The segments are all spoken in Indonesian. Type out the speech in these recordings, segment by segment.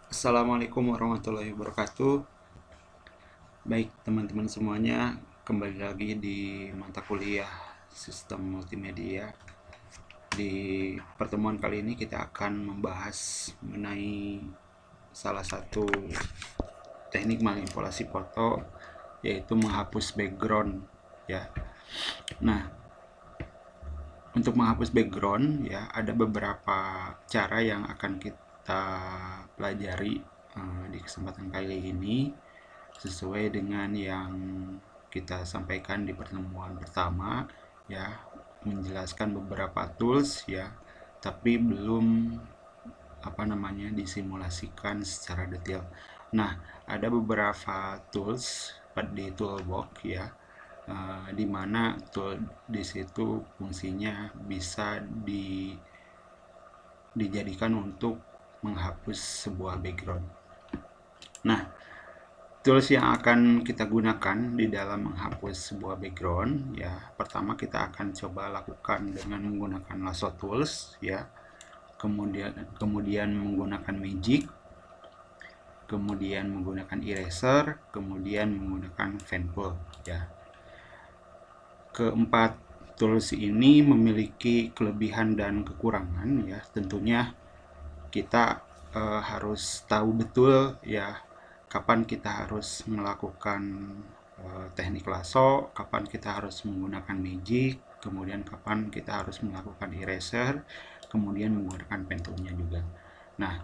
Assalamualaikum warahmatullahi wabarakatuh. Baik, teman-teman semuanya, kembali lagi di mata kuliah Sistem Multimedia. Di pertemuan kali ini kita akan membahas mengenai salah satu teknik manipulasi foto, yaitu menghapus background ya. Nah, untuk menghapus background ya ada beberapa cara yang akan kita pelajari di kesempatan kali ini sesuai dengan yang kita sampaikan di pertemuan pertama ya, menjelaskan beberapa tools ya, tapi belum disimulasikan secara detail. Nah, ada beberapa tools di toolbox ya, di mana tool di situ fungsinya bisa dijadikan untuk menghapus sebuah background. Nah, tools yang akan kita gunakan di dalam menghapus sebuah background ya, pertama kita akan coba lakukan dengan menggunakan lasso tools ya, kemudian menggunakan magic, kemudian menggunakan eraser, kemudian menggunakan pen tool ya. Keempat tools ini memiliki kelebihan dan kekurangan ya. Tentunya kita harus tahu betul ya kapan kita harus melakukan teknik lasso, kapan kita harus menggunakan magic, kemudian kapan kita harus melakukan eraser, kemudian menggunakan pen toolnya juga. Nah,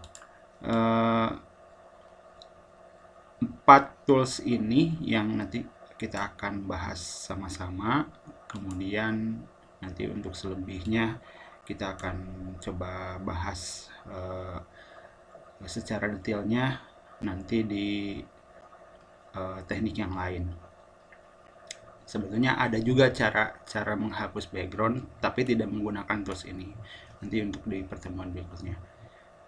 4 tools ini yang nanti kita akan bahas sama-sama. Kemudian nanti untuk selebihnya kita akan coba bahas secara detailnya nanti di teknik yang lain. Sebetulnya ada juga cara menghapus background tapi tidak menggunakan tools ini. Nanti untuk di pertemuan berikutnya.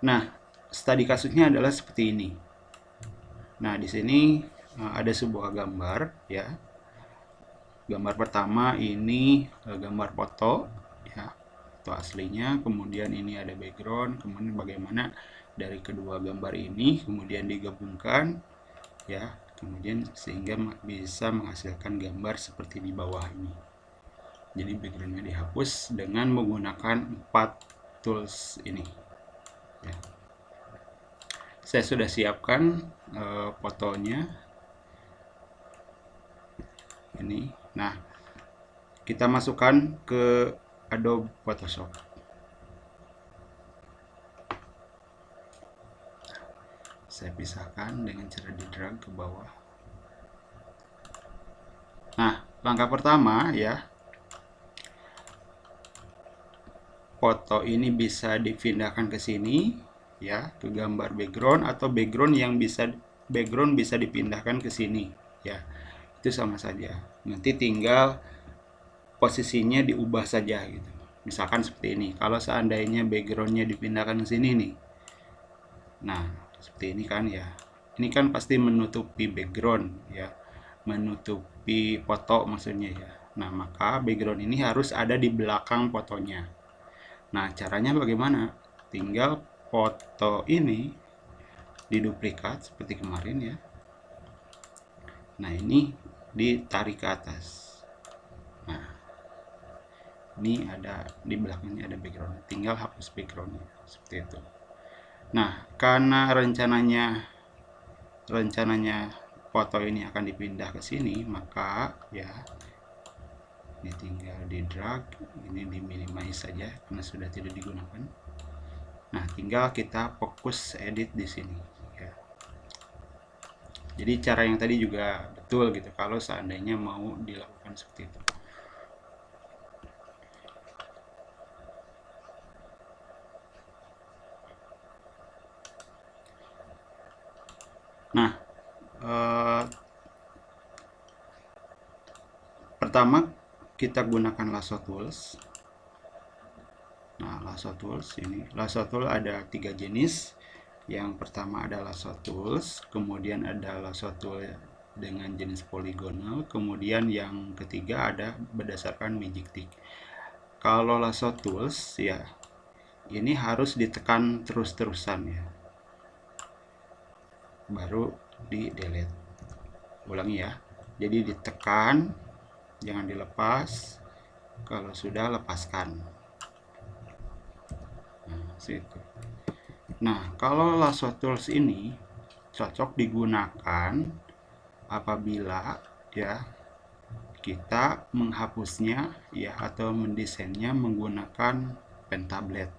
Nah, studi kasusnya adalah seperti ini. Nah, di sini ada sebuah gambar ya. Gambar pertama ini gambar foto ya, foto aslinya, kemudian ini ada background, kemudian bagaimana dari kedua gambar ini kemudian digabungkan ya, kemudian sehingga bisa menghasilkan gambar seperti di bawah ini. Jadi backgroundnya dihapus dengan menggunakan 4 tools ini ya. Saya sudah siapkan fotonya ini. Nah, kita masukkan ke Adobe Photoshop. Saya pisahkan dengan cara di drag ke bawah. Nah, langkah pertama ya, foto ini bisa dipindahkan ke sini ya, ke gambar background, atau background bisa dipindahkan ke sini ya. Itu sama saja. Nanti tinggal posisinya diubah saja gitu. Misalkan seperti ini. Kalau seandainya backgroundnya dipindahkan ke sini nih. Nah, seperti ini kan ya. Ini kan pasti menutupi background ya. Menutupi foto maksudnya ya. Nah, maka background ini harus ada di belakang fotonya. Nah, caranya bagaimana? Tinggal foto ini diduplikat seperti kemarin ya. Nah, ini ditarik ke atas. Nah, ini ada di belakangnya ada background, tinggal hapus backgroundnya seperti itu. Nah, karena rencananya foto ini akan dipindah ke sini, maka ya ini tinggal di drag, ini di minimize saja karena sudah tidak digunakan. Nah, tinggal kita fokus edit di sini ya. Jadi cara yang tadi juga betul gitu kalau seandainya mau dilakukan seperti itu. Nah, pertama kita gunakan lasso tools. Nah, lasso tools ini, lasso tool ada 3 jenis. Yang pertama ada lasso tools, kemudian ada lasso tool dengan jenis poligonal, kemudian yang ketiga ada berdasarkan magic tick. Kalau lasso tools ya, ini harus ditekan terus-terusan ya. baru di delete. Ulangi ya, jadi ditekan, jangan dilepas, kalau sudah lepaskan. Nah, situ. Nah, kalau lasso tools ini cocok digunakan apabila ya kita menghapusnya ya atau mendesainnya menggunakan pen tablet.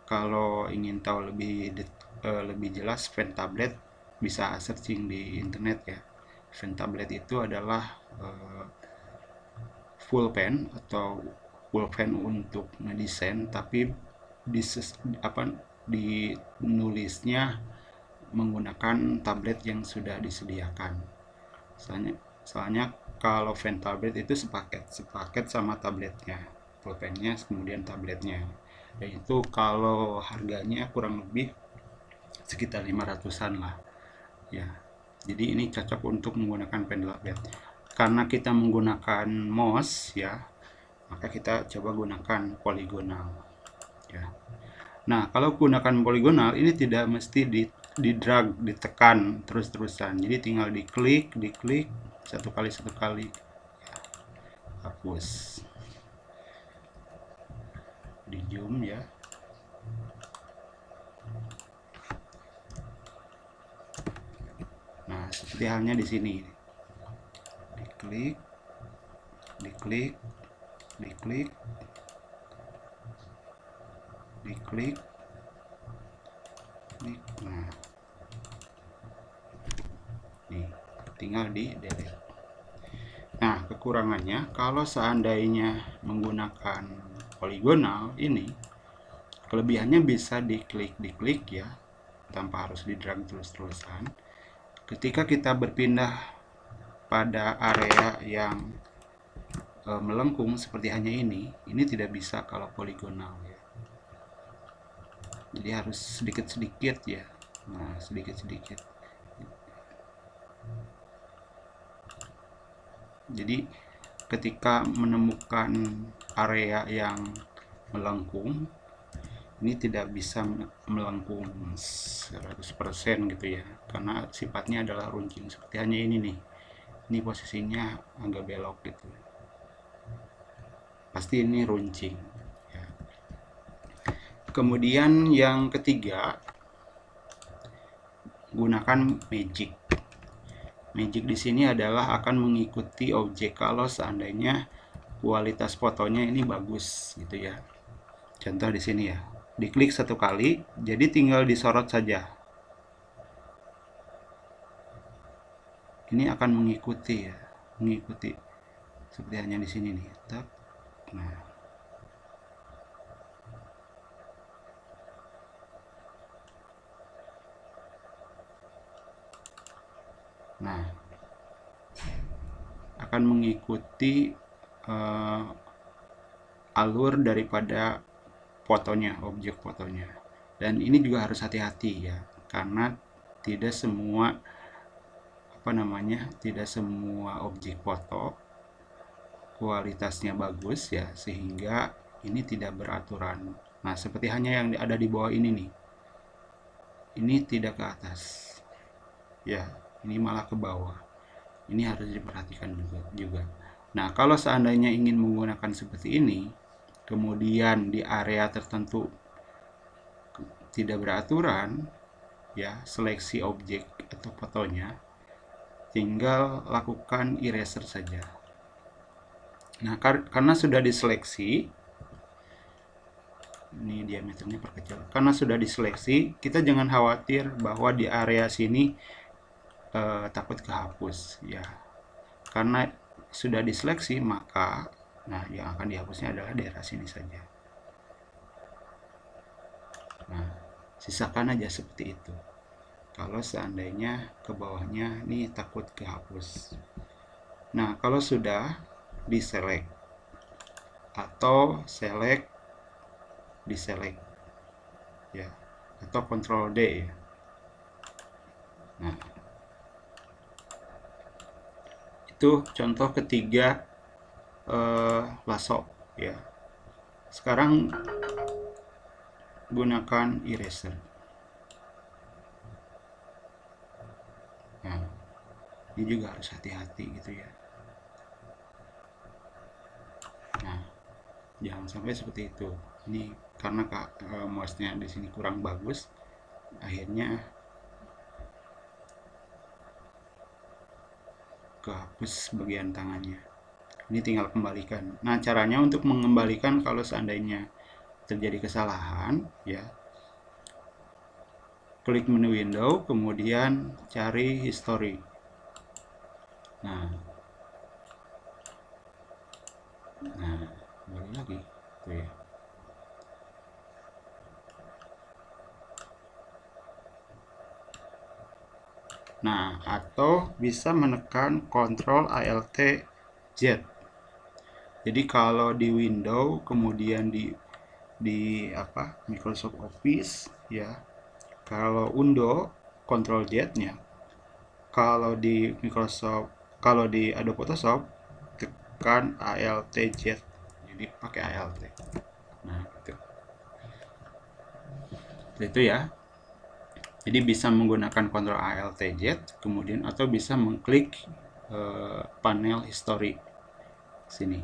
Kalau ingin tahu lebih jelas pen tablet, bisa searching di internet ya. Pen tablet itu adalah full pen atau full pen untuk ngedesain, tapi dinulisnya menggunakan tablet yang sudah disediakan. Soalnya kalau pen tablet itu sepaket sama tabletnya, pulpennya kemudian tabletnya. Dan itu kalau harganya kurang lebih sekitar 500-an lah. Ya. Jadi ini cocok untuk menggunakan pen tablet. Karena kita menggunakan mouse ya, maka kita coba gunakan poligonal. Ya. Nah, kalau gunakan poligonal ini tidak mesti di drag, ditekan terus-terusan. Jadi tinggal diklik satu kali ya, hapus, di zoom ya. Nah, seperti halnya di sini, diklik, nah, nih, tinggal di delete. Nah, kekurangannya kalau seandainya menggunakan poligonal ini, kelebihannya bisa diklik ya, tanpa harus di drag terus-terusan. Ketika kita berpindah pada area yang melengkung seperti hanya ini tidak bisa kalau poligonal ya. Jadi harus sedikit-sedikit ya. Nah, sedikit-sedikit. Jadi ketika menemukan area yang melengkung, ini tidak bisa melengkung 100% gitu ya, karena sifatnya adalah runcing. Seperti hanya ini nih, ini posisinya agak belok gitu, pasti ini runcing ya. Kemudian yang ketiga, gunakan magic. Magic di sini adalah akan mengikuti objek kalau seandainya kualitas fotonya ini bagus gitu ya. Contoh di sini ya, diklik satu kali, jadi tinggal disorot saja. Ini akan mengikuti ya, mengikuti seperti hanya di sini nih. Nah, akan mengikuti alur daripada fotonya, objek fotonya. Dan ini juga harus hati-hati ya, karena tidak semua tidak semua objek foto kualitasnya bagus ya, sehingga ini tidak beraturan. Nah, seperti hanya yang ada di bawah ini nih, ini tidak ke atas ya, ini malah ke bawah. Ini harus diperhatikan juga. Nah, kalau seandainya ingin menggunakan seperti ini, kemudian di area tertentu tidak beraturan ya, seleksi objek atau fotonya, tinggal lakukan eraser saja. Nah, karena sudah diseleksi, ini diameternya perkecil. Karena sudah diseleksi, kita jangan khawatir bahwa di area sini takut kehapus ya. Karena sudah diseleksi, maka yang akan dihapusnya adalah daerah sini saja. Nah, sisakan aja seperti itu. Kalau seandainya ke bawahnya nih takut kehapus. Nah, kalau sudah diselect atau select, diselect ya, atau Ctrl D ya. Nah, itu contoh ketiga lasso ya. Sekarang gunakan eraser. Nah, ini juga harus hati-hati gitu ya. Nah, jangan sampai seperti itu. Ini karena mouse-nya di sini kurang bagus, akhirnya kehapus bagian tangannya. Ini tinggal kembalikan. Nah, caranya untuk mengembalikan kalau seandainya terjadi kesalahan, ya, klik menu window, kemudian cari history. Nah, kembali lagi, tuh ya. Nah, atau bisa menekan Ctrl Alt Z. Jadi kalau di window kemudian di apa Microsoft Office ya, kalau undo Ctrl Z-nya, kalau di Microsoft, kalau di Adobe Photoshop tekan Alt Z, jadi pakai Alt. Nah itu ya, jadi bisa menggunakan Ctrl Alt Z kemudian, atau bisa mengklik panel history sini.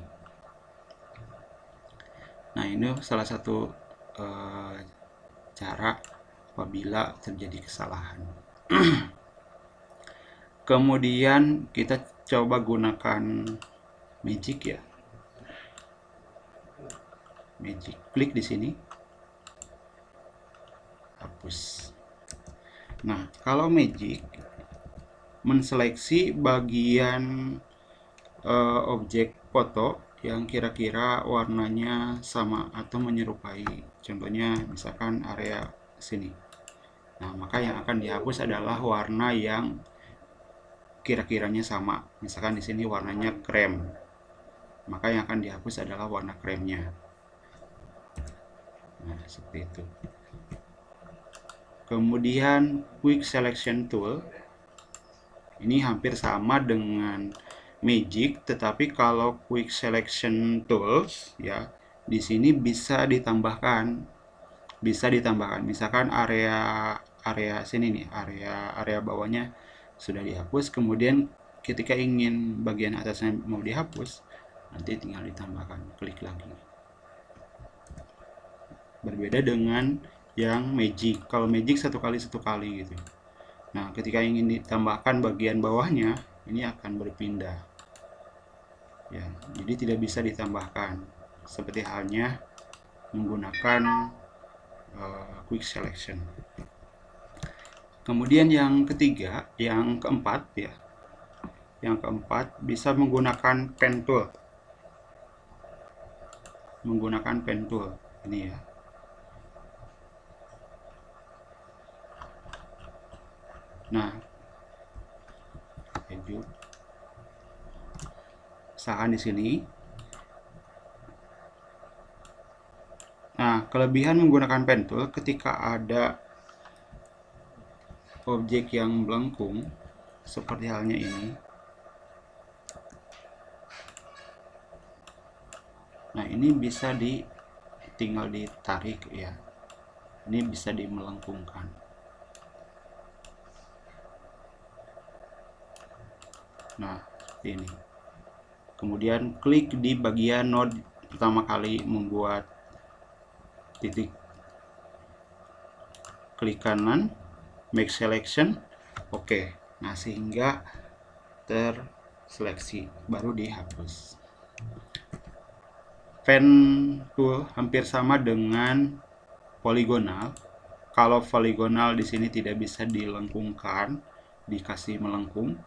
Nah, ini salah satu cara apabila terjadi kesalahan. Kemudian kita coba gunakan Magic ya. Magic, klik di sini, hapus. Nah, kalau Magic menseleksi bagian objek foto yang kira-kira warnanya sama atau menyerupai. Contohnya misalkan area sini. Nah, maka yang akan dihapus adalah warna yang kira-kiranya sama. Misalkan di sini warnanya krem. Maka yang akan dihapus adalah warna kremnya. Nah, seperti itu. Kemudian Quick Selection Tool. Ini hampir sama dengan Magic, tetapi kalau Quick Selection Tools ya, di sini bisa ditambahkan, misalkan area sini nih, area bawahnya sudah dihapus, kemudian ketika ingin bagian atasnya mau dihapus, nanti tinggal ditambahkan, klik lagi. Berbeda dengan yang Magic. Kalau Magic satu kali gitu. Nah, ketika ingin ditambahkan bagian bawahnya, ini akan berpindah. Ya, jadi tidak bisa ditambahkan. Seperti halnya menggunakan quick selection. Kemudian yang ketiga, yang keempat ya. Yang keempat bisa menggunakan pen tool. Menggunakan pen tool ini ya. Nah, misalkan di sini. Nah, kelebihan menggunakan pen tool ketika ada objek yang melengkung seperti halnya ini. Nah, ini bisa tinggal ditarik ya. Ini bisa dimelengkungkan. Nah, ini. Kemudian klik di bagian node pertama kali membuat titik. Klik kanan, make selection. Oke. Nah, sehingga terseleksi, baru dihapus. Pen tool hampir sama dengan poligonal. Kalau poligonal di sini tidak bisa dilengkungkan, dikasih melengkung.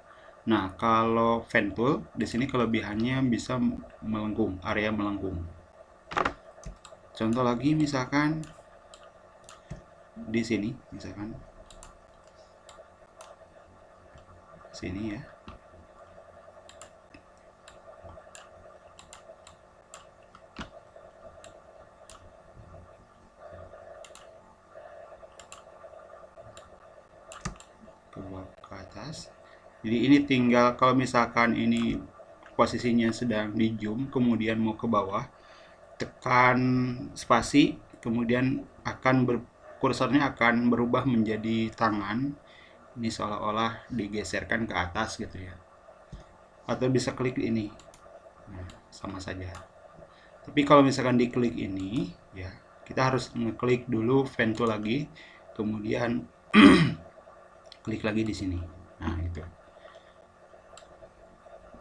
Nah, kalau pen tool di sini kelebihannya bisa melengkung, area melengkung. Contoh lagi misalkan di sini, misalkan sini ya. Ke bawah ke atas. Jadi ini tinggal kalau misalkan ini posisinya sedang di zoom, kemudian mau ke bawah, tekan spasi, kemudian kursornya akan berubah menjadi tangan Ini seolah-olah digeserkan ke atas gitu ya. Atau bisa klik ini. Nah, sama saja. Tapi kalau misalkan diklik ini, ya kita harus ngeklik dulu pen tool lagi, kemudian klik lagi di sini. Nah, itu.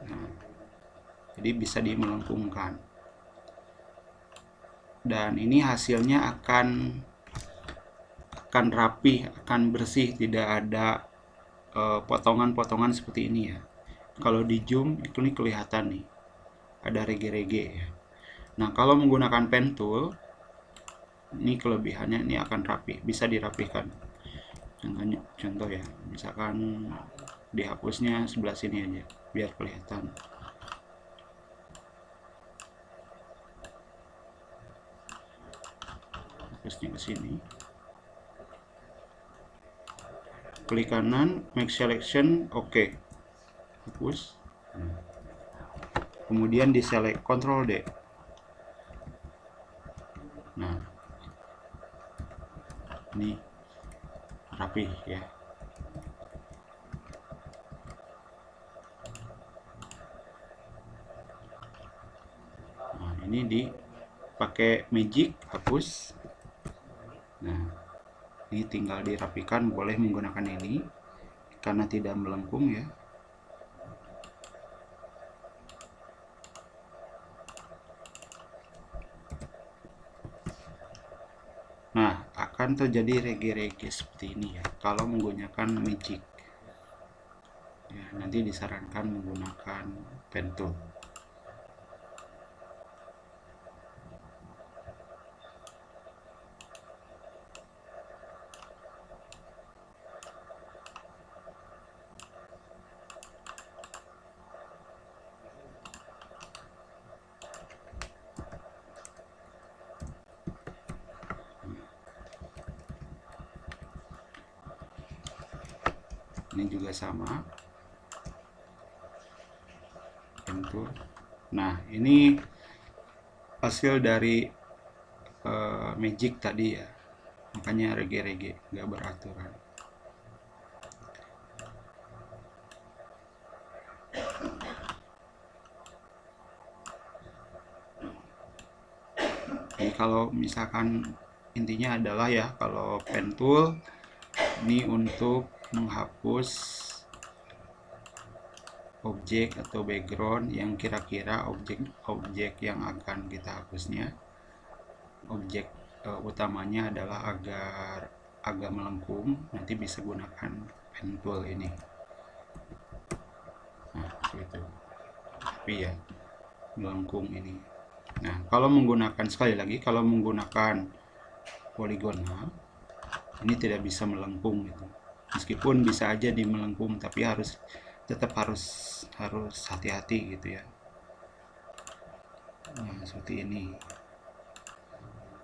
Nah, jadi bisa dimelengkungkan. Dan ini hasilnya akan rapi, akan bersih, tidak ada potongan-potongan seperti ini ya. Kalau di zoom itu nih kelihatan nih, ada rege-rege ya. Nah, kalau menggunakan pen tool, ini kelebihannya ini akan rapi, bisa dirapikan. Contoh ya, misalkan dihapusnya sebelah sini aja, biar kelihatan. Hapusnya ke sini. Klik kanan, make selection, oke. Hapus. Kemudian di select Ctrl D. Nah, ini rapi ya. Nah, ini dipakai magic, hapus. Nah, ini tinggal dirapikan, boleh menggunakan ini karena tidak melengkung ya. Nah, akan terjadi rege-rege seperti ini ya kalau menggunakan magic. Ya, nanti disarankan menggunakan pen tool. Ini juga sama, pen tool. Nah, ini hasil dari magic tadi ya, makanya rege-rege nggak beraturan. Jadi kalau misalkan intinya adalah ya, kalau pen tool ini untuk menghapus objek atau background yang kira-kira objek yang akan kita hapusnya, objek utamanya adalah agar agak melengkung, nanti bisa gunakan pen tool ini. Nah, itu. Tapi ya melengkung ini. Nah, kalau menggunakan, sekali lagi, kalau menggunakan poligonal ini tidak bisa melengkung gitu. Meskipun bisa aja dimelengkung, tapi tetap harus hati-hati gitu ya. Nah, seperti ini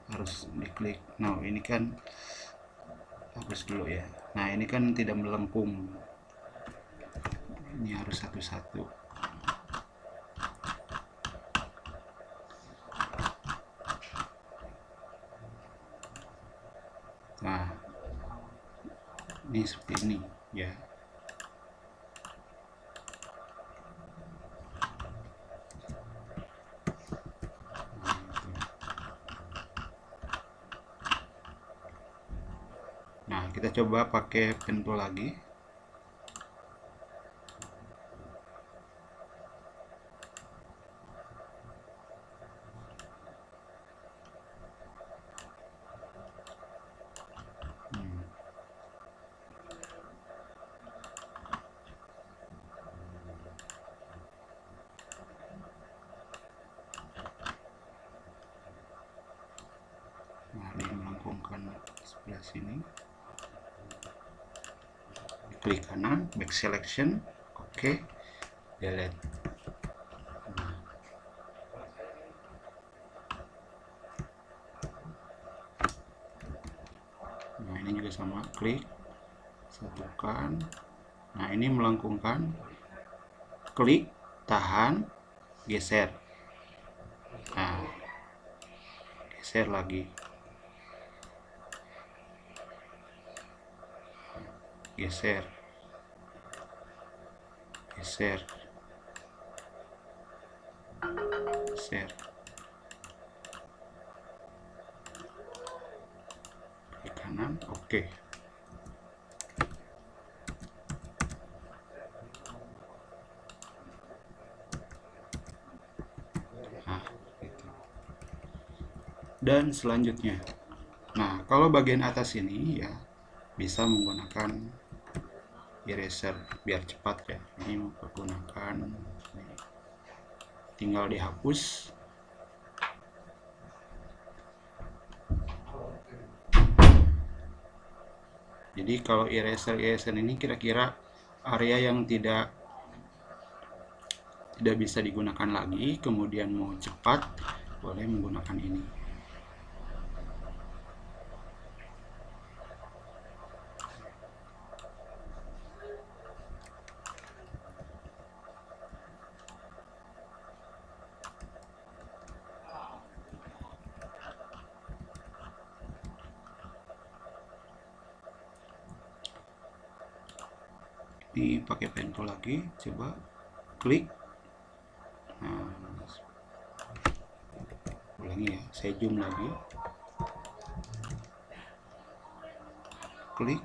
harus diklik. Nah, ini kan hapus dulu ya. Nah, ini kan tidak melengkung. Ini harus satu-satu. Nah, ini seperti ini ya. Nah, kita coba pakai pen tool lagi. Nah, ini melengkungkan sebelah sini. Klik kanan, back selection, oke, delete. Nah, ini juga sama, klik, satukan. Nah, ini melengkungkan, klik, tahan, geser. Nah, geser lagi, geser. geser, geser, klik kanan, oke. Nah, gitu. Dan selanjutnya, nah kalau bagian atas ini ya bisa menggunakan eraser biar cepat ya. Ini menggunakan, tinggal dihapus. Jadi kalau eraser ini kira-kira area yang tidak bisa digunakan lagi, kemudian mau cepat, boleh menggunakan ini. Ini pakai pen tool lagi, coba klik. Nah, ulangi ya, saya zoom lagi, klik,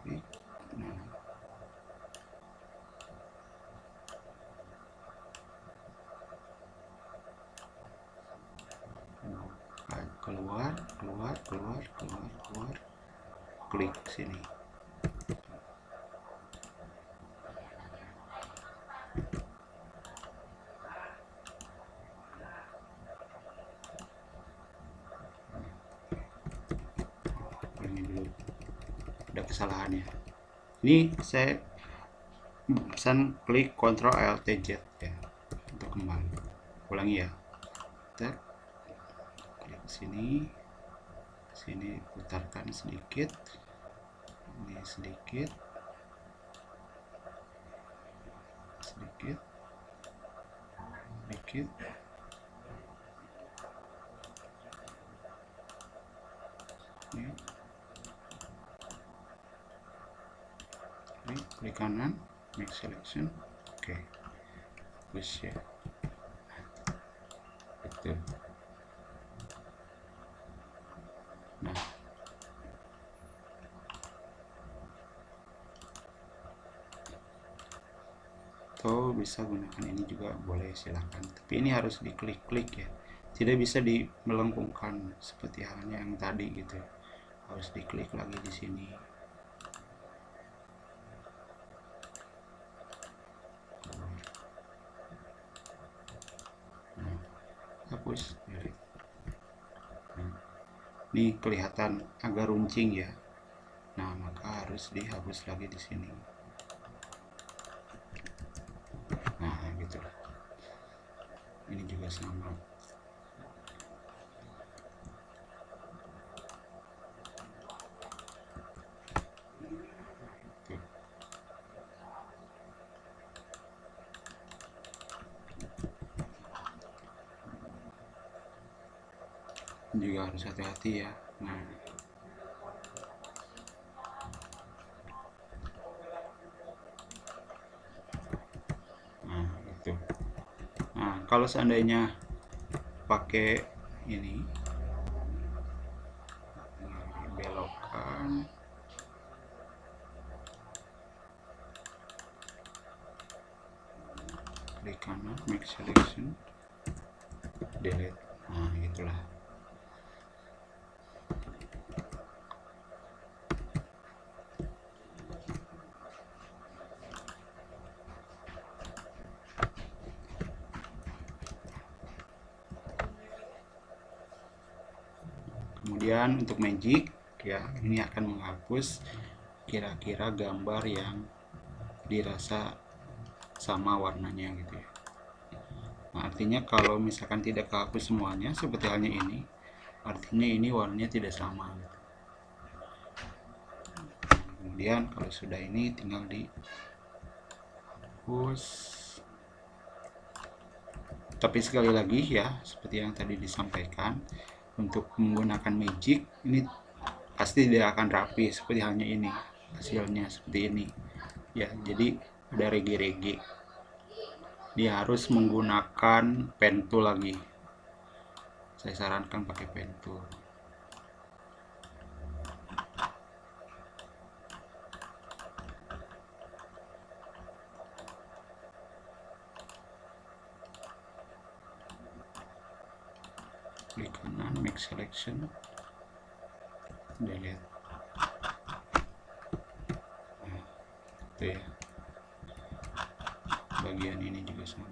klik. Nah, keluar, keluar, keluar, keluar, keluar, klik sini. Ini dulu, ada kesalahan ya. Ini saya pesan klik Ctrl Alt Z ya untuk kembali. Ulangi ya. Kita klik sini, sini putarkan sedikit, ini sedikit, sedikit, sedikit. Ini klik kanan, make selection, oke, push ya, itu. Nah, atau bisa gunakan ini juga boleh, silakan. Tapi ini harus diklik-klik ya, tidak bisa melengkungkan seperti halnya yang tadi gitu. Harus diklik lagi di sini. Nah, hapus. Nah, ini kelihatan agak runcing ya. Nah, maka harus dihapus lagi di sini. Nah, gitu. Ini juga sama. Juga harus hati-hati ya. Nah, gitu. Nah, kalau seandainya pakai ini, belokkan, klik kanan, make selection, delete. Nah, itulah. Kemudian untuk magic ya, ini akan menghapus kira-kira gambar yang dirasa sama warnanya gitu ya. Nah, artinya kalau misalkan tidak kehapus semuanya seperti halnya ini, artinya ini warnanya tidak sama gitu. Kemudian kalau sudah ini tinggal dihapus. Tapi sekali lagi ya, seperti yang tadi disampaikan, untuk menggunakan magic ini pasti dia akan rapi seperti halnya ini, hasilnya seperti ini ya. Jadi ada regi-regi, dia harus menggunakan pen tool lagi, saya sarankan pakai pen tool. Klik kanan, make selection, delete. Nah, itu ya, bagian ini juga sama.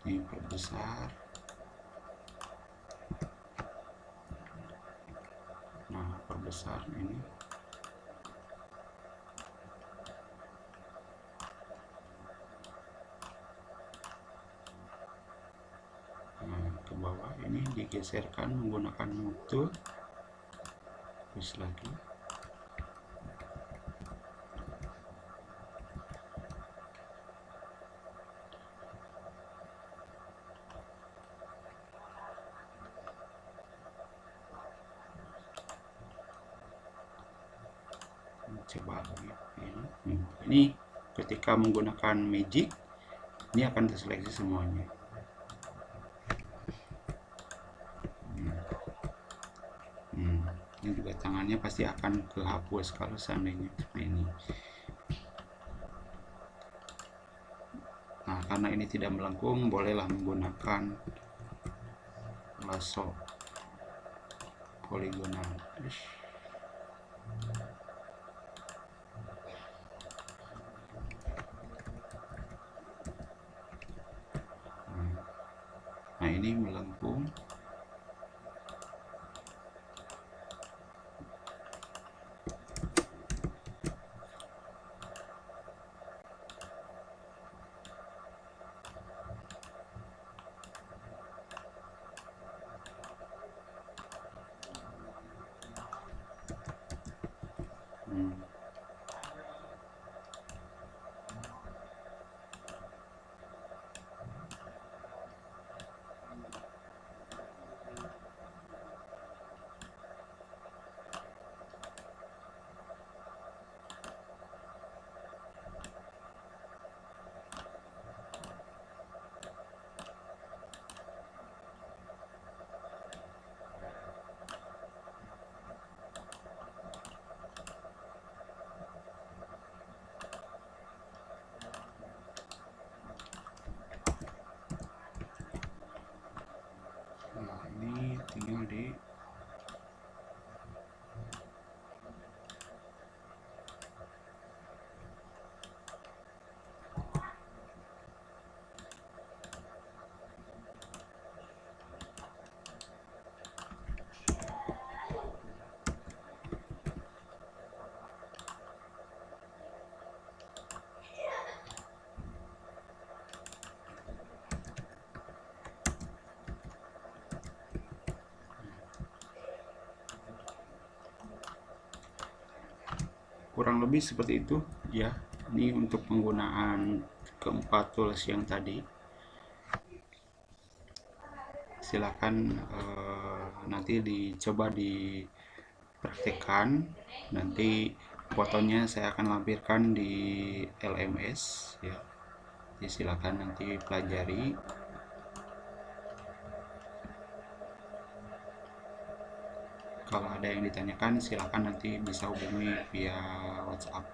Ini perbesar. Nah, perbesar ini. Nah, ke bawah ini digeserkan menggunakan move tool. Terus lagi. Coba lagi ini ketika menggunakan magic ini akan terseleksi semuanya. Ini juga tangannya pasti akan kehapus kalau seandainya ini. Nah, karena ini tidak melengkung, bolehlah menggunakan lasso poligonal. Nah, ini melengkung. Ini tinggal di kurang lebih seperti itu ya. Ini untuk penggunaan keempat tools yang tadi. Silakan nanti dicoba dipraktekkan. Nanti fotonya saya akan lampirkan di LMS ya. Jadi silakan nanti pelajari. Kalau ada yang ditanyakan silakan nanti bisa hubungi via WhatsApp.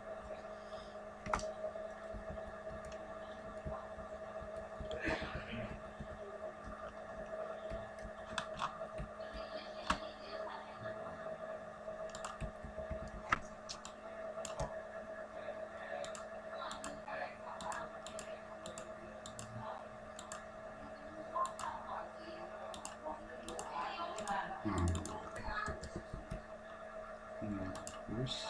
Terus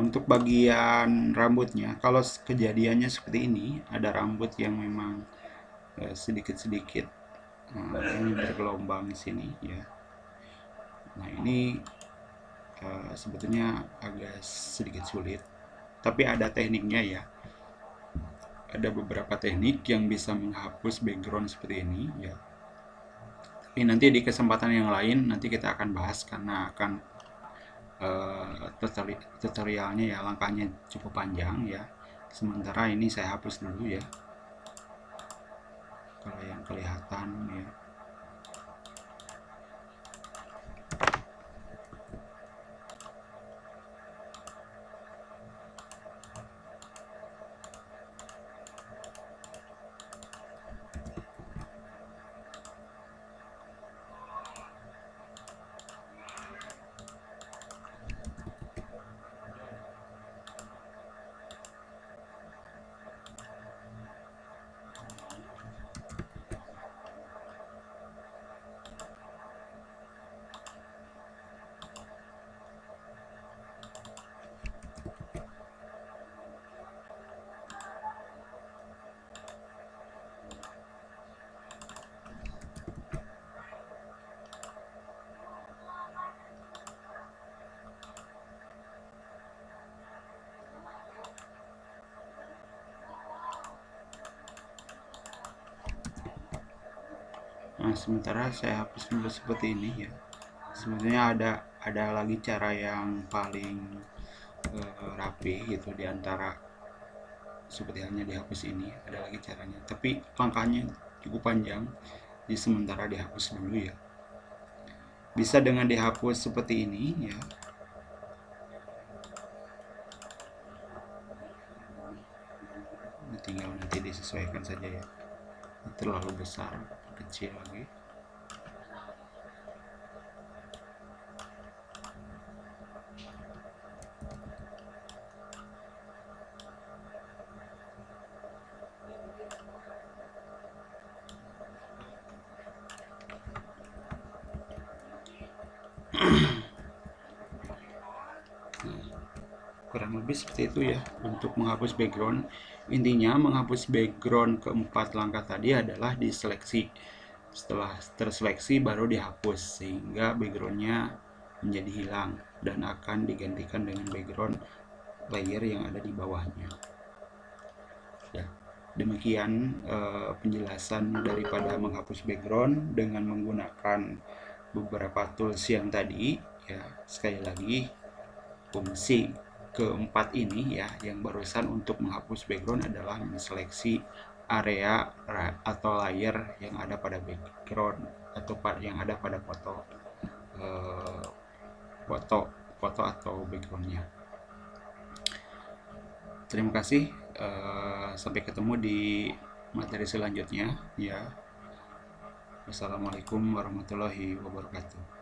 untuk bagian rambutnya, kalau kejadiannya seperti ini, ada rambut yang memang sedikit-sedikit ini bergelombang di sini ya. Nah ini sebetulnya agak sedikit sulit, tapi ada tekniknya ya. Ada beberapa teknik yang bisa menghapus background seperti ini ya. Tapi nanti di kesempatan yang lain nanti kita akan bahas, karena akan tutorialnya ya, langkahnya cukup panjang ya. Sementara ini saya hapus dulu ya, kalau yang kelihatan ya. Nah, sementara saya hapus dulu seperti ini ya. Sebenarnya ada lagi cara yang paling rapi gitu, diantara seperti halnya dihapus ini, ada lagi caranya. Tapi langkahnya cukup panjang, jadi sementara dihapus dulu ya. Bisa dengan dihapus seperti ini ya. Tinggal nanti disesuaikan saja ya. Terlalu besar, kecil lagi. Kurang lebih seperti itu ya untuk menghapus background. Intinya menghapus background keempat langkah tadi adalah diseleksi. Setelah terseleksi baru dihapus, sehingga backgroundnya menjadi hilang dan akan digantikan dengan background layer yang ada di bawahnya ya. Demikian penjelasan daripada menghapus background dengan menggunakan beberapa tools yang tadi ya. Sekali lagi, fungsi keempat ini ya, yang barusan untuk menghapus background adalah menseleksi area atau layer yang ada pada background atau yang ada pada foto atau backgroundnya. Terima kasih, sampai ketemu di materi selanjutnya ya. Wassalamualaikum warahmatullahi wabarakatuh.